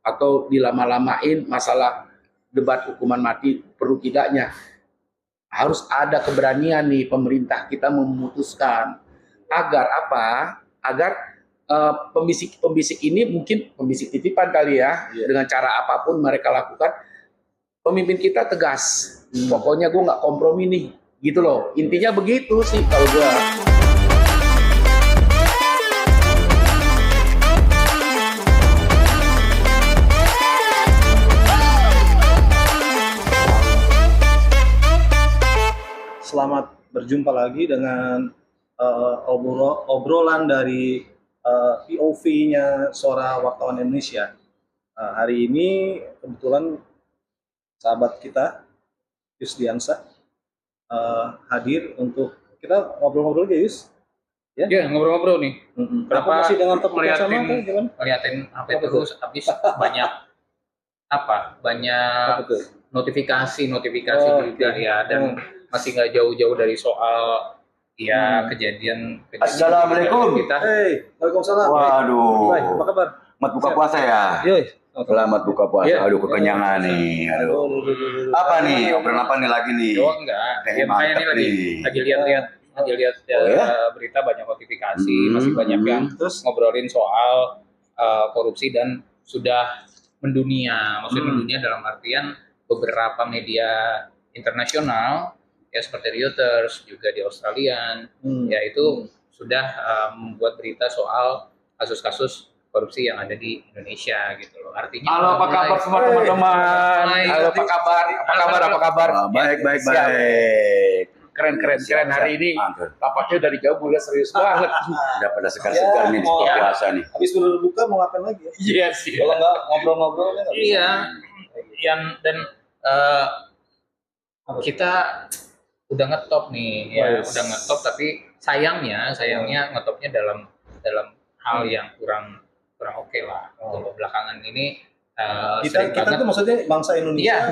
atau dilama-lamain masalah debat hukuman mati perlu tidaknya. Harus ada keberanian nih pemerintah kita memutuskan agar apa? Agar pembisik-pembisik ini mungkin pembisik titipan kali ya, dengan cara apapun mereka lakukan, pemimpin kita tegas. Pokoknya gue nggak kompromi nih, gitu loh. Intinya begitu sih kalau gue. Selamat berjumpa lagi dengan obrolan dari POV-nya Suara Wartawan Indonesia. Hari ini kebetulan sahabat kita Yusdiansa hadir untuk kita ngobrol-ngobrol aja, Yus. Ya, ngobrol-ngobrol nih. Kenapa masih dengan topik yang sama? Ngeliatin HP terus, habis banyak banyak notifikasi juga ya, dan masih nggak jauh-jauh dari soal kejadian. Assalamualaikum. Waalaikumsalam. Waduh. Baik, apa kabar? Selamat buka puasa ya. Selamat buka puasa. Aduh, kekenyangan nih. Aduh. Apa nih? Obrolan apa nih lagi nih? Oh enggak. Kayak ini lagi lihat berita, banyak notifikasi, masih banyak yang ngobrolin soal korupsi dan sudah mendunia. Maksudnya mendunia dalam artian beberapa media internasional ya seperti Reuters, juga di Australia, yaitu sudah membuat berita soal kasus-kasus korupsi yang ada di Indonesia gitu loh. Artinya Halo, apa kabar semua teman-teman? Halo, apa kabar? Baik. Keren hari ini. Tampaknya dari jauh mulai serius banget. Udah pada segar-segar nih buka puasa nih. Habis berbuka mau ngapain lagi ya? Iya sih. Kalau nggak ngobrol-ngobrol nggak bisa. Iya. Dan kita udah ngetop nih, udah ngetop, tapi sayangnya ngetopnya dalam hal yang kurang oke lah. Belakangan ini kita tuh maksudnya bangsa Indonesia.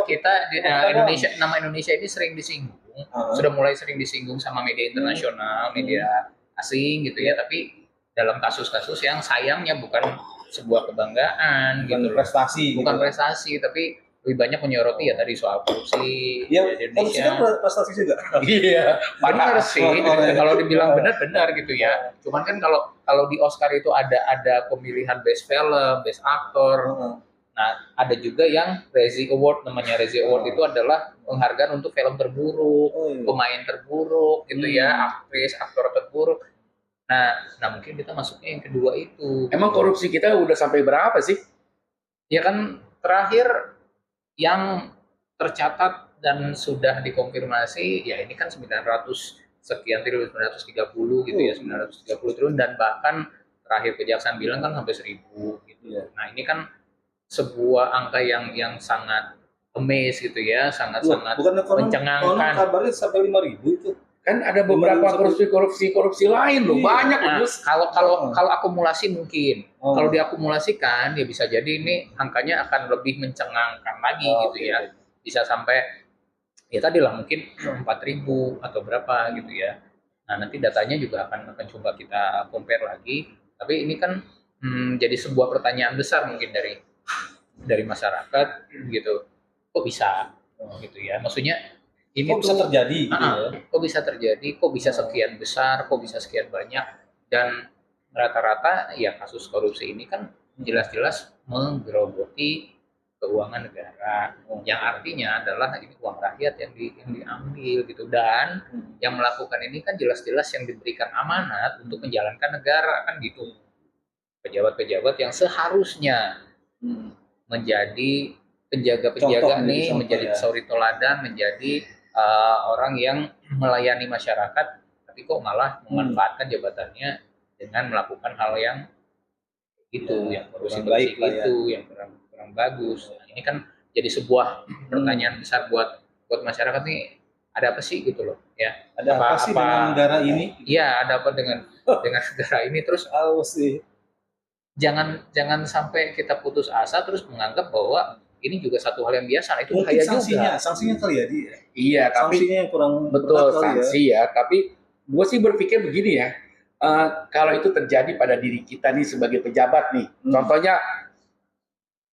Kita Indonesia, nama Indonesia ini sering disinggung, sudah mulai sering disinggung sama media internasional, media asing gitu ya, tapi dalam kasus-kasus yang sayangnya bukan sebuah kebanggaan, bukan prestasi, tapi lebih banyak menyoroti ya tadi soal korupsi di Indonesia. Korupsi kan prestasi juga. Iya, benar sih. Kalau dibilang benar gitu ya. Cuman kan kalau di Oscar itu ada pemilihan best film, best actor. Nah, ada juga yang Razzie Award, namanya Razzie Award itu adalah penghargaan untuk film terburuk, pemain terburuk gitu ya, aktris, aktor terburuk. Nah mungkin kita masuknya yang kedua itu. Emang korupsi kita udah sampai berapa sih? Ya kan terakhir yang tercatat dan sudah dikonfirmasi ya ini kan 900 sekian triliun, 930 gitu ya, 930 triliun, dan bahkan terakhir kejaksaan bilang kan sampai 1000 gitu. Nah ini kan sebuah angka yang sangat amaze gitu ya, sangat mencengangkan. Kabarnya sampai 5.000 itu. Kan ada beberapa korupsi lain loh, banyak loh. Kalau akumulasi mungkin, kalau diakumulasikan ya bisa jadi ini angkanya akan lebih mencengangkan lagi gitu ya, bisa sampai ya tadi lah mungkin 4.000 atau berapa gitu ya. Nah nanti datanya juga akan coba kita compare lagi, tapi ini kan jadi sebuah pertanyaan besar mungkin dari masyarakat gitu, kok bisa gitu ya, maksudnya ini kok bisa terjadi gitu ya? Kok bisa terjadi, kok bisa sekian besar, kok bisa sekian banyak, dan rata-rata ya kasus korupsi ini kan jelas-jelas menggerogoti keuangan negara, yang artinya adalah ini uang rakyat yang diambil gitu, dan yang melakukan ini kan jelas-jelas yang diberikan amanat untuk menjalankan negara kan gitu, pejabat-pejabat yang seharusnya menjadi penjaga-penjaga nih, menjadi suri teladan, menjadi orang yang melayani masyarakat, tapi kok malah memanfaatkan jabatannya dengan melakukan hal yang itu, yang korupsi itu, yang kurang bagus. Nah, ini kan jadi sebuah pertanyaan besar buat masyarakat nih, ada apa sih gitu loh ya? Ada apa sih dengan negara ini? Iya, ada apa dengan negara ini? Terus jangan sampai kita putus asa terus menganggap bahwa ini juga satu hal yang biasa, itu bahaya juga. Sanksinya kali ya dia. Iya, tapi sanksinya yang kurang betul sanksi ya. Tapi gue sih berpikir begini ya, kalau itu terjadi pada diri kita nih sebagai pejabat nih, contohnya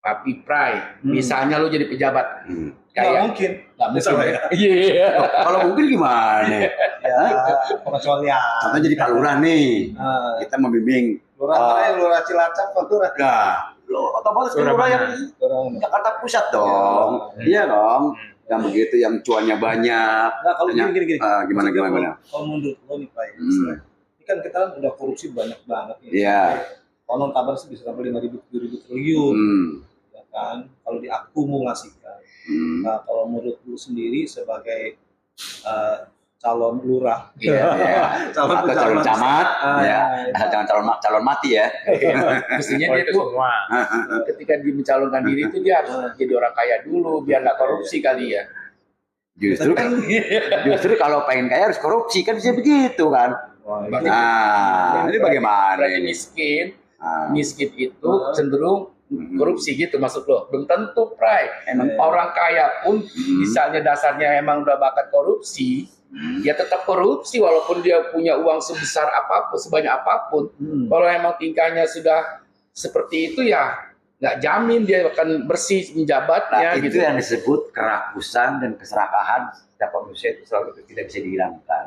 Papi Pray, misalnya lu jadi pejabat, Nggak kayak mungkin. nggak mungkin Sama ya. ya. Iya. Kalau mungkin gimana? Ya, pengecualian. Contoh jadi Pak Lurah nih, Nah, kita membimbing. Lurah mana ya? Lurah Cilacap, Pak Lurah. Nah, lo otomatis kan Lurah Lurah mana? yang Lurah. Jakarta Pusat dong. Iya dong. Yang begitu, yang cuannya banyak. Nah, kalau Banyak. gini. Gimana? Kalau menurut lo nih, Pak, Hmm. ini kan kita kan udah korupsi banyak banget nih. Iya. Konon kabar sih bisa sampai 5.000-7.000 triliun, Hmm. ya kan? Kalau diakumulasikan. Hmm. Nah, kalau menurut lu sendiri sebagai calon lurah, Iya. Iya. calon Atau calon camat, ya. itu. Jangan calon mati ya. Mestinya Oh, dia itu tuh semua. ketika dia mencalonkan diri itu dia harus jadi orang kaya dulu biar nggak korupsi kali ya. Justru kalau pengen kaya harus korupsi, kan bisa begitu kan. Wah, itu Berarti- Nah, ini bagaimana Berarti ini? miskin itu Ah. cenderung korupsi gitu maksud lo. Belum tentu, Pray. Emang Orang kaya pun misalnya dasarnya emang udah bakat korupsi, dia tetap korupsi walaupun dia punya uang sebesar apapun, sebanyak apapun. Kalau emang tingkahnya sudah seperti itu ya nggak jamin dia akan bersih menjabatnya Nah, itu gitu. yang disebut kerakusan dan keserakahan setiap manusia itu selalu tidak bisa dihilangkan.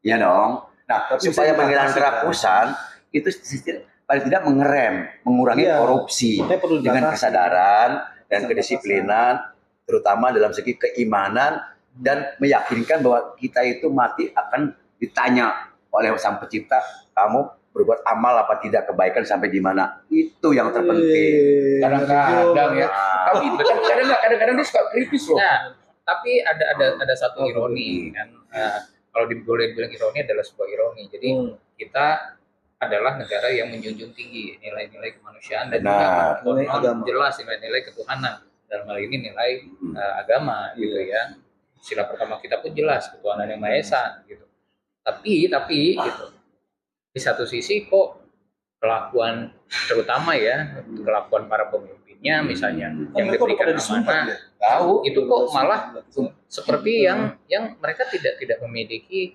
Iya dong. Nah, Tapi supaya bisa menghilangkan dibatasi, kerakusan itu paling tidak mengerem, mengurangi Iya. korupsi Makanya perlu dengan dibatasi. kesadaran dan Bisa kedisiplinan, terutama dalam segi keimanan dan meyakinkan bahwa kita itu mati akan ditanya oleh Sang Pencipta, kamu berbuat amal apa tidak, kebaikan sampai di mana. Itu yang terpenting. Kadang-kadang ya. Nah, Tapi kadang-kadang dia suka kritis loh. Nah, tapi ada satu ironi kan. Kalau boleh bilang ironi adalah sebuah ironi. Jadi kita adalah negara yang menjunjung tinggi nilai-nilai kemanusiaan dan Benar. juga Nilai agama. jelas nilai-nilai ketuhanan. Dalam hal ini nilai agama gitu ya. Sila pertama kita pun jelas ketuhanan yang Maha Esa gitu. Tapi gitu. Di satu sisi kok kelakuan terutama ya kelakuan para pemimpinnya misalnya yang mereka udah diberikan pada disumpah amanah ya. Tahu itu kok malah seperti Hmm. yang mereka tidak memiliki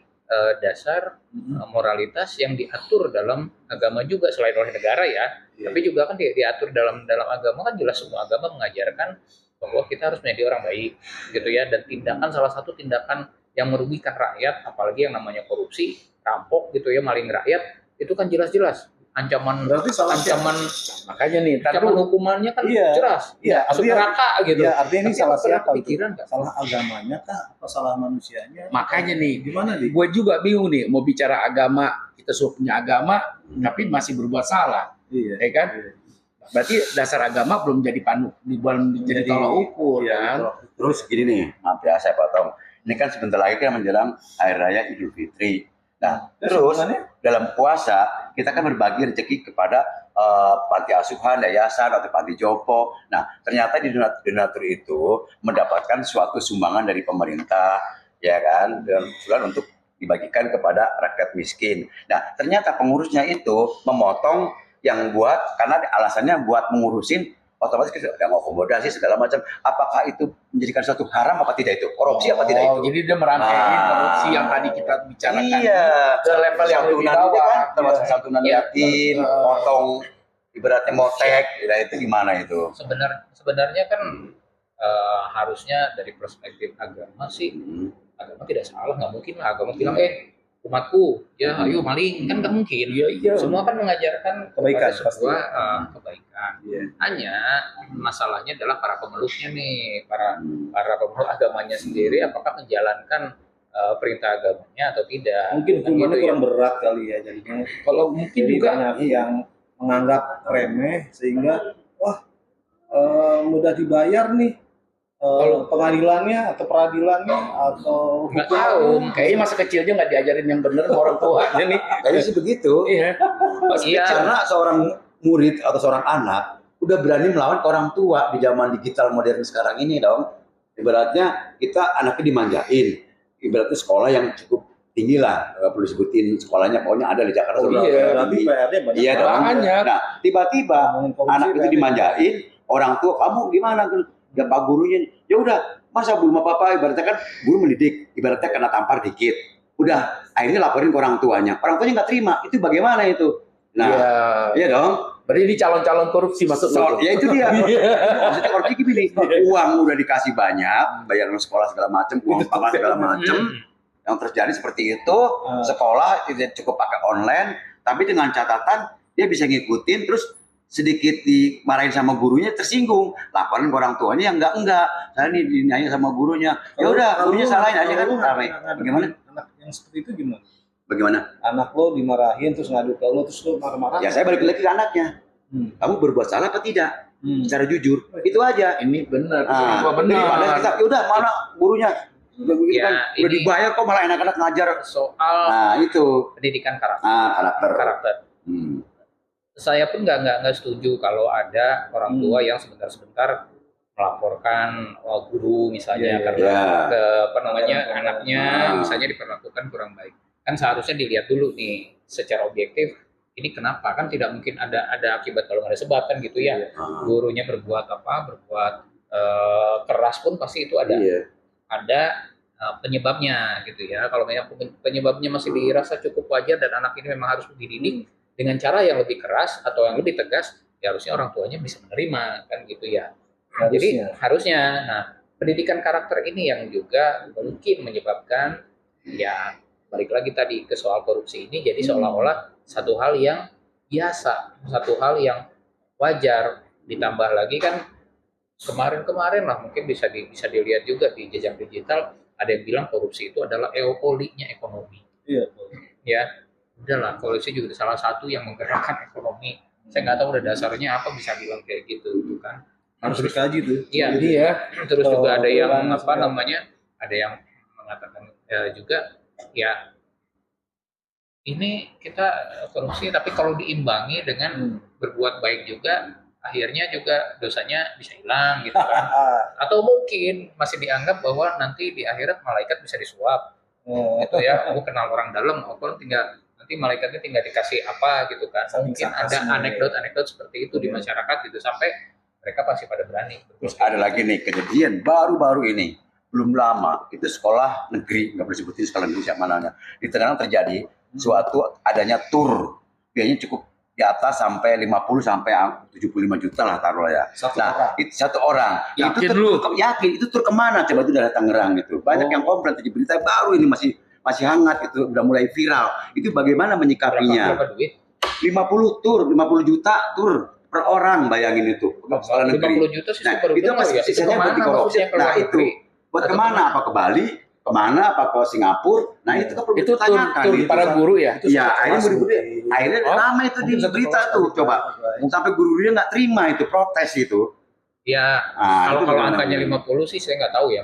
dasar moralitas yang diatur dalam agama juga selain oleh negara ya, Iya. tapi juga kan diatur dalam agama kan jelas semua agama mengajarkan bahwa kita harus menjadi orang baik gitu ya, dan tindakan salah satu tindakan yang merugikan rakyat apalagi yang namanya korupsi, rampok gitu ya, maling rakyat itu kan jelas-jelas ancaman Berarti salah ancaman makanya nih. ancaman hukumannya kan Iya. jelas Iya, masuk artinya- neraka gitu. Iya, artinya ini Tapi salah pernah siapa? Gitu? kepikiran nggak? Salah agamanya kah? Atau salah manusianya? Makanya nih, Gimana nih? gue juga bingung nih mau bicara agama, kita sudah punya agama tapi masih berbuat salah, Iya. ya kan? Berarti dasar agama belum jadi belum jadi tolak ukur Iya, kan? betul. terus gini nih, maaf ya saya potong. Ini kan sebentar lagi kan menjelang Hari Raya Idul Fitri. Nah, terus dalam puasa kita kan berbagi rezeki kepada panti asuhan, yayasan atau panti jompo. Nah, ternyata di donatur itu mendapatkan suatu sumbangan dari pemerintah, ya kan, dan usulan untuk dibagikan kepada rakyat miskin. Nah, ternyata pengurusnya itu memotong yang buat karena alasannya buat mengurusin otomatis kita udah akomodasi segala macam. Apakah itu menjadikan suatu haram apa tidak itu? Korupsi apa tidak itu? Jadi dia merangkai Ah. korupsi yang tadi kita bicarakan. Iya, Ke level yang lebih santunan itu bawah. kan termasuk Iya. santunan Iya. yatim, potong ibaratnya motek, nah itu gimana itu? Sebenarnya kan harusnya dari perspektif agama sih, agama tidak salah, nggak mungkin lah agama bilang umatku ya ayo maling, kan nggak mungkin. Iya. Semua kan mengajarkan Kebaikan, kepada sebuah kebaikan. Iya. Hanya masalahnya adalah para pemeluknya nih, para pemeluk agamanya sendiri apakah menjalankan perintah agamanya atau tidak. Mungkin Kan hukumannya gitu ya. kurang berat kali ya jadinya. Kalau mungkin Jadi juga banyak yang menganggap remeh sehingga wah mudah dibayar nih pengadilannya atau peradilannya atau Nggak tahu. kayaknya masa kecilnya nggak diajarin yang benar sama orang tua. Nih, Kayaknya sih begitu. iya. Pas Iya. kecil. Karena seorang murid atau seorang anak udah berani melawan ke orang tua di zaman digital modern sekarang ini dong. Ibaratnya kita anaknya dimanjain. Ibaratnya sekolah yang cukup tinggi lah. Nggak perlu sebutin sekolahnya, pokoknya ada di Jakarta. Oh, Sekolah iya. berarti PR-nya banyak. Iya dong. Banyak. Nah, tiba-tiba Ngomongin korupsi, anak itu PR-nya dimanjain, orang tua kamu gimana? Ya pak gurunya, ya udah masa belum apa-apa, ibaratnya kan guru mendidik, ibaratnya kena tampar dikit, udah akhirnya laporin ke orang tuanya nggak terima, itu bagaimana itu? Nah, Iya. iya dong. Berarti ini calon-calon korupsi maksud lo? Ya itu dia. Maksudnya korupsi gini, uang udah dikasih banyak, bayaran sekolah segala macam, uang sekolah segala macam. Yang terjadi seperti itu, sekolah tidak cukup pakai online, tapi dengan catatan dia bisa ngikutin, terus sedikit dimarahin sama gurunya tersinggung, laporan ke orang tuanya yang enggak, saya ini dinanya sama gurunya, ya udah gurunya salahin aja kan, ramai. Bagaimana? Anak yang seperti itu gimana? Bagaimana? Anak lo dimarahin terus ngadu ke lo terus lo marah-marah. Ya saya balik lagi ke anaknya. Kamu berbuat salah apa tidak? Secara jujur. Itu aja. Ini benar. Benar. Benar. Kita, ya udah mana gurunya? Udah ini dibayar kok malah anak-anak ngajar. Soal Itu. pendidikan karakter. Karakter. Saya pun nggak setuju kalau ada orang tua yang sebentar-sebentar melaporkan guru misalnya karena ke apa namanya anaknya misalnya diperlakukan kurang baik. Kan seharusnya dilihat dulu nih secara objektif ini kenapa, kan tidak mungkin ada akibat kalau nggak ada sebab kan gitu ya. Gurunya berbuat keras pun pasti itu ada penyebabnya gitu ya. Kalau penyebabnya masih dirasa cukup wajar dan anak ini memang harus dididik dengan cara yang lebih keras atau yang lebih tegas, ya harusnya orang tuanya bisa menerima kan gitu ya. Jadi harusnya, nah pendidikan karakter ini yang juga mungkin menyebabkan ya balik lagi tadi ke soal korupsi ini jadi seolah-olah satu hal yang biasa, satu hal yang wajar, ditambah lagi kan kemarin lah mungkin bisa dilihat juga di jejak digital ada yang bilang korupsi itu adalah eupolinya ekonomi. Ya, udahlah korupsi juga salah satu yang menggerakkan ekonomi. Saya nggak tahu udah dasarnya apa bisa bilang kayak gitu kan. Harus dikaji tuh. Iya. Terus juga ada yang ada yang mengatakan juga ya ini kita korupsi tapi kalau diimbangi dengan berbuat baik juga akhirnya juga dosanya bisa hilang gitu kan. Atau mungkin masih dianggap bahwa nanti di akhirat malaikat bisa disuap. Gitu ya, aku kenal orang dalam, aku tinggal nanti malaikatnya tinggal dikasih apa gitu kan. Mungkin ada anekdot seperti itu di masyarakat gitu sampai mereka pasti pada berani. Terus ada lagi nih kejadian baru-baru ini, belum lama itu sekolah negeri, nggak boleh sebutin sekolah negeri siapa mananya. Di tengah terjadi suatu adanya tur, biayanya cukup di atas sampai 50 sampai 75 juta lah taruh ya. Satu orang. Yakin itu tur kemana? Coba itu dari Tangerang gitu. Banyak yang komplain di berita baru ini masih hangat itu udah mulai viral. Itu bagaimana menyikapinya? Berapa duit? 50 juta tur per orang, bayangin itu. Sekolah negeri. 50 juta sih super itu masih sisanya buat dikorupsi. Nah itu buat kemana? Apa ke Bali? Kemana? Apa ke Singapura? Nah itu kan perlu ditanyakan. Tur para guru ya? Iya, akhirnya ramai itu di berita tuh. Coba, sampai guru-gurunya nggak terima itu, protes itu. Ya, kalau angkanya 50 sih saya nggak tahu ya.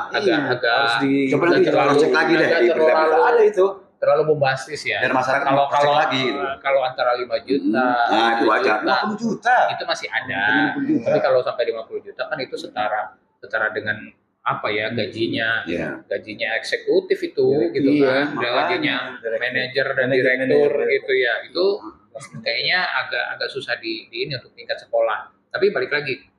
Agak harus coba nanti cek lagi deh. Ada itu. Terlalu bombastis ya. Dan masyarakat kalau lagi. Kalau antara 5 juta, itu wajar. 50 juta. Itu masih ada. Tapi kalau sampai 50 juta kan itu setara dengan apa ya gajinya eksekutif itu gitu kan, gajinya manajer dan direktur gitu ya, itu kayaknya agak susah di ini untuk tingkat sekolah. Tapi balik lagi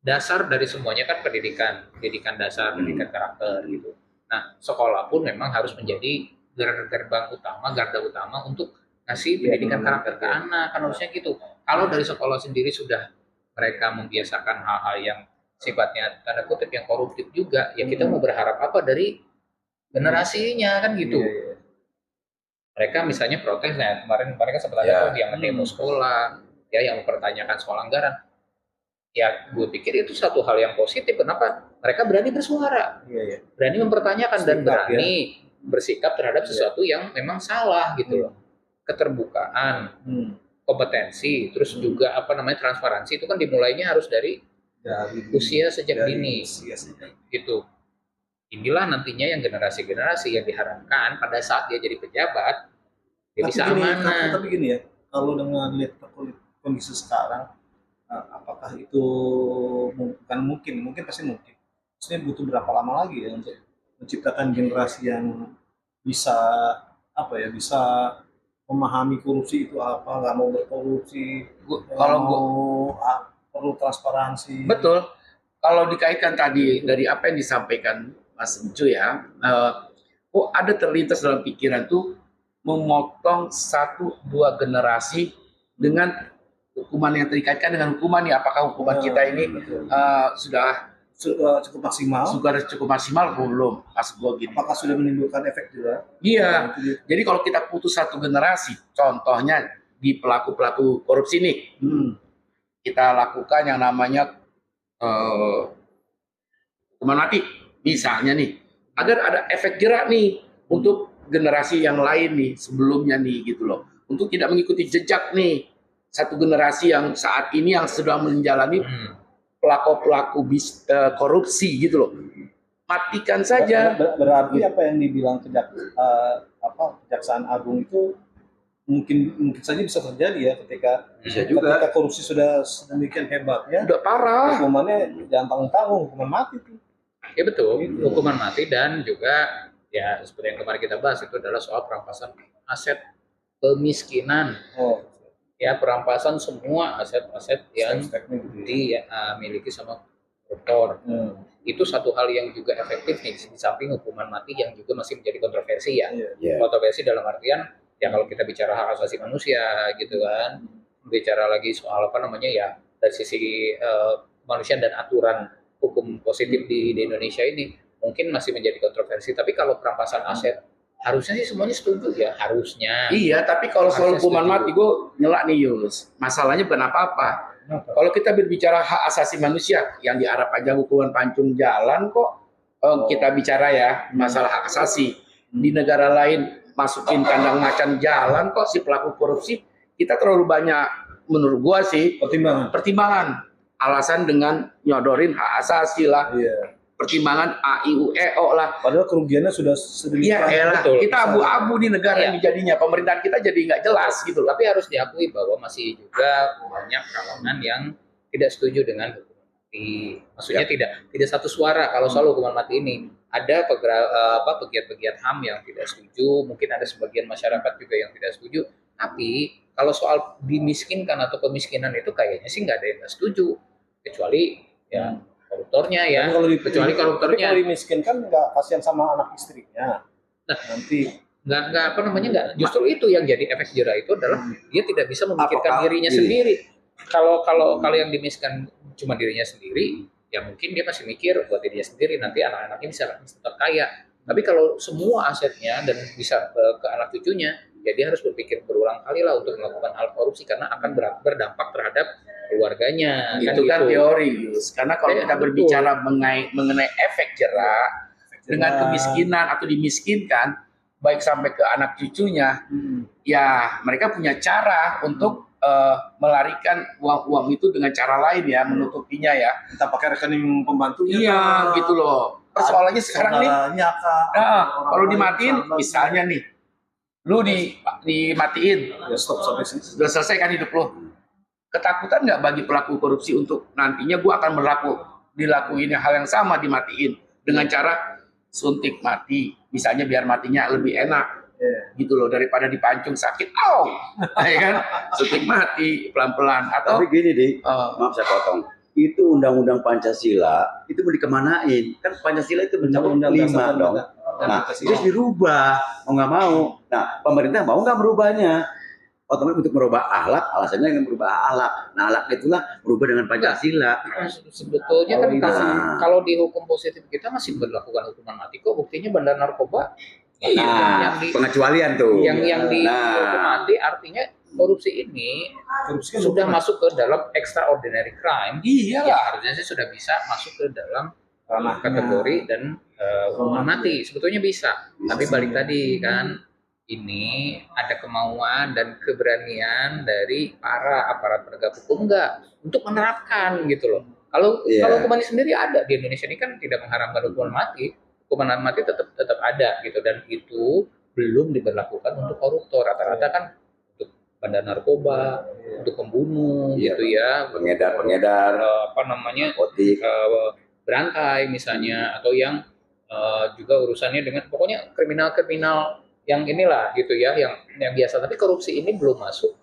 dasar dari semuanya kan pendidikan dasar, pendidikan karakter gitu. Nah sekolah pun memang harus menjadi garda utama untuk ngasih pendidikan karakter ke anak, kan harusnya gitu. Kalau dari sekolah sendiri sudah mereka membiasakan hal-hal yang sifatnya tanda kutip yang koruptif juga, ya kita mau berharap apa dari generasinya kan gitu. Mereka misalnya protes ya, kemarin kan sempat ada tuh yang demo sekolah ya yang mempertanyakan soal anggaran. Ya gue pikir itu satu hal yang positif. Kenapa? Mereka berani bersuara, berani mempertanyakan dan berani bersikap terhadap sesuatu yang memang salah gitu loh. Keterbukaan, kompetensi, terus juga transparansi itu kan dimulainya harus dari usia sejak dini gitu. Inilah nantinya yang generasi yang diharapkan pada saat dia jadi pejabat dia bisa amanah. Tapi gini ya, kalau dengan lihat kondisi sekarang, apakah itu mungkin pasti mungkin. Maksudnya butuh berapa lama lagi ya untuk menciptakan generasi yang bisa bisa memahami korupsi itu apa, nggak mau berkorupsi, perlu transparansi. Betul. Kalau dikaitkan tadi dari apa yang disampaikan Mas Encu ya, ada terlintas dalam pikiran tuh memotong 1-2 generasi dengan hukuman yang terkaitkan dengan hukuman nih, apakah hukuman kita ini betul. sudah Cukup maksimal. cukup maksimal atau belum? Maksud gua gini. Apakah sudah menimbulkan efek juga? Iya. Itu dia. Jadi kalau kita putus satu generasi, contohnya di pelaku-pelaku korupsi nih, kita lakukan yang namanya hukuman mati, misalnya nih, agar ada efek jerak nih untuk generasi yang lain nih sebelumnya nih gitu loh, untuk tidak mengikuti jejak nih satu generasi yang saat ini yang sedang menjalani pelaku-pelaku korupsi gitu loh. Matikan saja. Berarti apa yang dibilang Kejaksaan Agung itu mungkin saja bisa terjadi ya ketika korupsi sudah sedemikian hebatnya, Udah parah. hukumannya jangan tanggung-tanggung, hukuman mati tuh. Ya betul, hukuman mati dan juga ya seperti yang kemarin kita bahas itu adalah soal perampasan aset kemiskinan. Oh, Ya perampasan semua aset-aset yang step-stepnya gitu ya. dimiliki sama koruptor. Itu satu hal yang juga efektif nih di samping hukuman mati yang juga masih menjadi kontroversi ya. Iya. Kontroversi dalam artian ya kalau kita bicara hak asasi manusia gitu kan, bicara lagi soal apa namanya ya dari sisi kemanusiaan dan aturan hukum positif di Indonesia ini mungkin masih menjadi kontroversi. Tapi kalau perampasan aset harusnya sih semuanya setuju ya, harusnya. Iya, tapi kalau soal Harusnya hukuman setuju. mati gue nyelak nih Yus. Masalahnya bukan apa-apa. Kalau kita berbicara hak asasi manusia yang diarah aja hukuman pancung jalan kok kita bicara ya masalah hak asasi. Di negara lain masukin kandang macan jalan kok si pelaku korupsi, kita terlalu banyak menurut gua sih pertimbangan alasan dengan nyodorin hak asasi lah. Iya. Pertimbangan AIUEO lah. Padahal kerugiannya sudah sedemikian. Iya elah, betul. kita abu-abu di negara Iya. ini jadinya, pemerintahan kita jadi nggak jelas gitu loh. Tapi harus diakui bahwa masih juga banyak kalangan yang tidak setuju dengan hukuman mati. Maksudnya tidak satu suara kalau soal hukuman mati ini. Ada pegiat-pegiat HAM yang tidak setuju, mungkin ada sebagian masyarakat juga yang tidak setuju. Tapi kalau soal dimiskinkan atau kemiskinan itu kayaknya sih nggak ada yang nggak setuju, kecuali ya koruptornya ya. Kecuali Tapi koruptornya. kalau dimiskinkan nggak kasihan sama anak istrinya. Nah, Nanti nggak apa namanya nggak, justru itu yang jadi efek jerah itu adalah dia tidak bisa memikirkan Apakah dirinya gini? sendiri. Kalau yang dimiskan cuma dirinya sendiri, ya mungkin dia masih mikir buat dirinya sendiri, nanti anak-anaknya bisa tetap kaya. Tapi kalau semua asetnya dan bisa ke anak cucunya, ya dia harus berpikir berulang kali lah untuk melakukan hal korupsi karena akan berdampak terhadap keluarganya. Itu kan gitu. teori, Yus. Karena kalau Ya, kita betul. berbicara mengenai efek jerah dengan kemiskinan atau dimiskinkan, baik sampai ke anak cucunya, ya mereka punya cara untuk melarikan uang-uang itu dengan cara lain ya, menutupinya ya. kita pakai rekening pembantunya. Iya, gitu loh. Persoalannya sekarang nih, saudaranya kah, nah, orang kalau lain, dimatiin, sahabatnya. misalnya nih, lu dimatiin, Ya stop sampai sini. sudah selesai kan hidup lo. Ketakutan nggak bagi pelaku korupsi untuk nantinya gua akan dilakuin hal yang sama, dimatiin dengan cara suntik mati, misalnya biar matinya lebih enak. Gitu loh, daripada dipancung sakit, ya kan, suntik mati pelan-pelan atau Tapi gini deh, maaf saya potong. Itu undang-undang Pancasila itu mau dikemanain? Kan Pancasila itu mencakup Undang-undang 5 dasar dong. dan Nah, Pancasila. itu harus dirubah, mau nggak mau. Nah, pemerintah mau nggak merubahnya? Otomatis untuk merubah akhlak, alasannya yang merubah akhlak. Nah, akhlak itulah berubah dengan Pancasila. Sebetulnya kan Nah. kalau di hukum positif kita masih berlakukan hukuman mati kok, buktinya bandar narkoba. Nah, yang di pengecualian tuh. yang di Nah. hukum mati artinya korupsi ini Korupsi kan sudah hukuman. masuk ke dalam extraordinary crime. iya Ya lah. harusnya sih sudah bisa masuk ke dalam Ranahnya. kategori dan hukuman mati. Sebetulnya bisa. Tapi balik tadi kan, ini ada kemauan dan keberanian dari para aparat penegak hukum enggak untuk menerapkan gitu loh. Kalau Iya. kalau hukuman ini sendiri ada di Indonesia ini kan tidak mengharamkan hukuman mati. Hukuman mati tetap ada gitu, dan itu belum diberlakukan untuk koruptor. Rata-rata kan untuk bandar narkoba, untuk pembunuh Iya. gitu ya, Pengedar, apa namanya, narkotik. berantai misalnya, atau yang juga urusannya dengan pokoknya kriminal-kriminal yang inilah gitu ya, yang biasa. Tapi korupsi ini belum masuk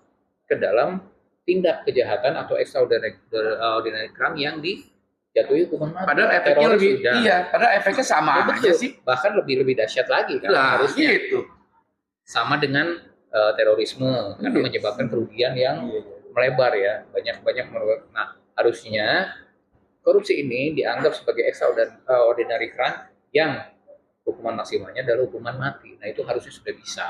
ke dalam tindak kejahatan atau extraordinary crime yang dijatuhi hukuman mati. Padahal efeknya Teroris lebih, sudah. iya, padahal efeknya sama Ya, aja betul. sih. Bahkan lebih dahsyat lagi kan Lah, harusnya. gitu. Sama dengan terorisme karena Iya. menyebabkan kerugian yang melebar ya, banyak melebar. Nah, harusnya korupsi ini dianggap sebagai extraordinary crime yang hukuman maksimalnya adalah hukuman mati. Nah, itu harusnya sudah bisa.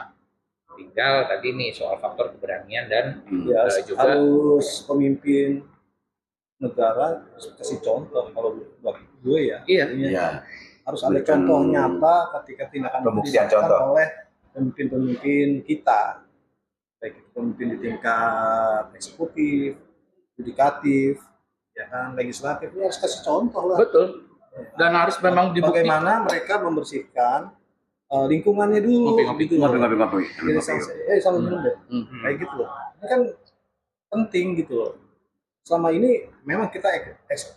Tinggal tadi nih soal faktor keberanian dan Ya, juga harus pemimpin negara harus kasih contoh kalau buat gue ya. iya, Iya. Harus ada Berikan contoh nyata ketika tindakan itu pembuktian dilakukan contoh. oleh pemimpin-pemimpin kita, baik itu pemimpin di tingkat eksekutif, yudikatif, ya kan, legislatif, ini harus kasih contoh lah. Betul. Dan harus memang dibuktikan. Bagaimana mereka membersihkan lingkungannya dulu. Ngopi-ngopi. Gitu loh. Ngopi-ngopi. Jadi sama minum deh. Mhm. Kayak gitu loh. Ini kan penting gitu loh. Selama ini memang kita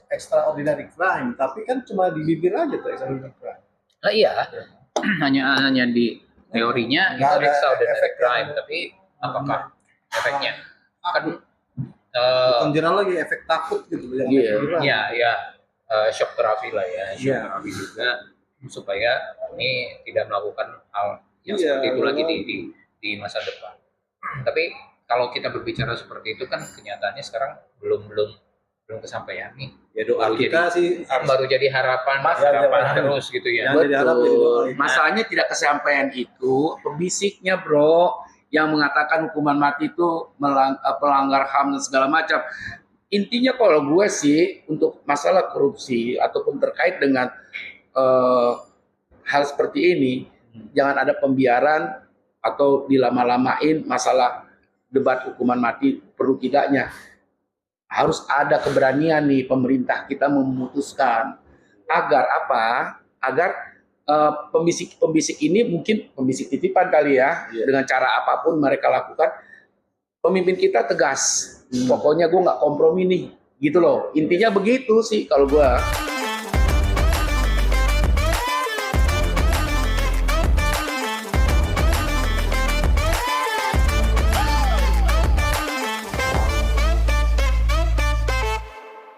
extraordinary crime, tapi kan cuma di bibir aja tuh extraordinary crime. nah iya, hanya di teorinya Nggak itu ada extraordinary efek crime, yang- tapi apakah efeknya? Kan Bukan general lagi efek takut gitu loh. Yang Iya. efek jerah. ya shock terapi lah ya, shock Iya. terapi juga supaya ini tidak melakukan hal yang Iya, seperti itu lagi memang. di masa depan. Tapi kalau kita berbicara seperti itu kan kenyataannya sekarang belum kesampaian nih. Ya doa Baru kita sih Baru jadi harapan terus gitu ya. Yang jadi harap jadi doa. Masalahnya tidak kesampaian itu pembisiknya, bro, yang mengatakan hukuman mati itu pelanggar HAM dan segala macam. Intinya kalau gue sih untuk masalah korupsi ataupun terkait dengan hal seperti ini, jangan ada pembiaran atau dilama-lamain masalah debat hukuman mati perlu tidaknya. Harus ada keberanian nih pemerintah kita memutuskan agar apa? Agar pembisik ini mungkin pembisik titipan kali ya, dengan cara apapun mereka lakukan, pemimpin kita tegas. Pokoknya gue nggak kompromi nih, gitu loh. Intinya begitu sih kalau gue.